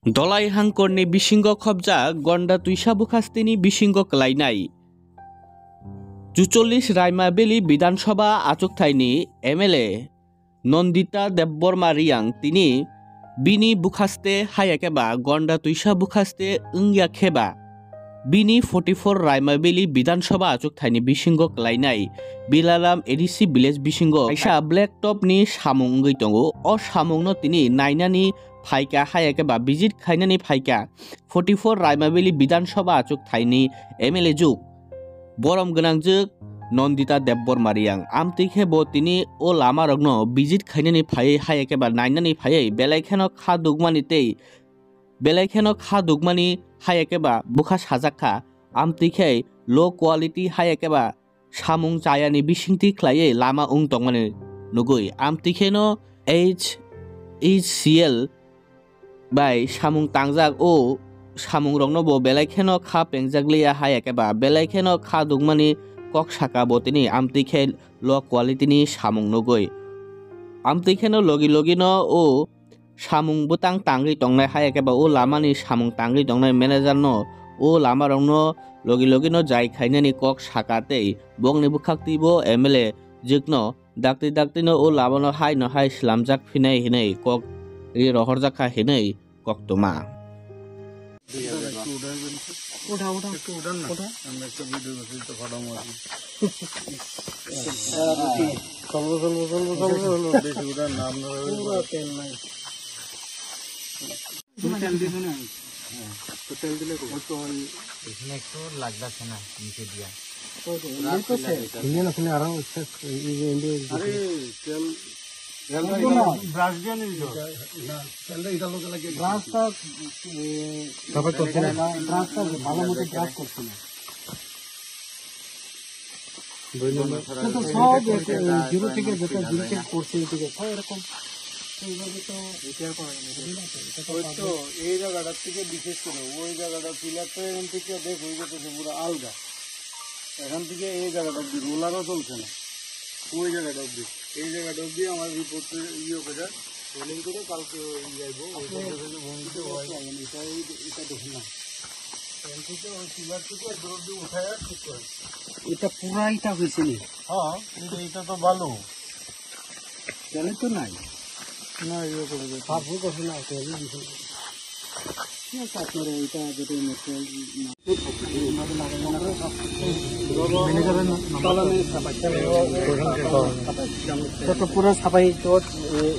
दलाई हांकरनि बिसिंग खबजा गंडा तुइसा बुखास्तिनि बिसिंग कलायनाय 44 रायमाबेली विधानसभा आचुकथायनि एमएलए नंदिता देबबर्मा रियां तिनि बिनि बुखास्ते हायाकेबा गंडा तुइसा बुखास्ते इंगिया खेबा बिनि 44 रायमाबेली विधानसभा आचुकथायनि बिसिंग कलायनाय बिलाराम एडिसी विलेज बिसिंग आइसा ब्लैक टपनि सामुं गैतंगो अ सामुंनो तिनि नायनानि फाइका हायाकेबा बिजित खायनानि फाइका 44 रायमाबेली विधानसभा आचुकथायनि एमएलए जुग बरम गोनांजुग नंदिता देबबर्मा रियां आमतिखे बतिनि ओ लामा रग्न बिजित खायनानि फायै हायाकेबा नायनानि फायै बेलायखेनो खा दुगमानि तै बेलायखेनो खा दुगमानि हायाकेबा बुखा साजाखा आमतिखे लो क्वालिटी हायाकेबा सामुं चायानि बिसिंति ख्लायै लामा उं तंमानि नुगुय आमतिखेनो HCL बाय सामुं तांजाक ओ सामुं रंनो बो बेलायखेनो खा पेंजागलिया हायाकेबा बेलायखेनो खा दुगमानि कक साका बतिनि आमतिखे लो क्वालिटीनि सामुं नुगुय आमतिखेनो लगी लगिनो ओ सामुं बुतां तांगै तंनाय हायाकेबा ओ लामानि सामुं तांगै तंनाय मैनेजर नो ओ लामा रंनो लगी लगिनो जाय खायनानि कक साकाते बंनि बुखाक्तिबो एमएलए जिगनो दाक्ति दाक्तिनो ओ लामानो हाय स्लामजाक फिनाय हिनै कक रि रहरजाखा हिनै कक तुमा এই জায়গাটার থেকে বিশেষ করে ওই জায়গাটা পিলারটা এখান থেকে দেখ হয়ে যেতেছে পুরো আলগা এখান থেকে এই জায়গাটা অব্দি রোলারও চলছে না ওই জায়গাটা অব্দি এই জায়গাটা অব্দি আমার রিপোর্ট ইয়ে করে রোলিং করে কালকে যাইবো এটা দেখুন না এখান থেকে ওই পিলার থেকে একদম অব্দি উঠায় ঠিক করে এটা পুরাইটা হয়েছে নি হ্যাঁ কিন্তু এটা তো ভালো জানি তো নাই না ইয়ে করে পাবো কথা না তেল দিছে কি কাটরে এটা যেটা ম্যানেজারের তলানে তো পুরো সাফাই তো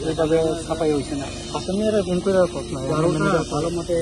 এইভাবে সাফাই হইছে না আসলে এর গুণ করে কথা না ভালো মতে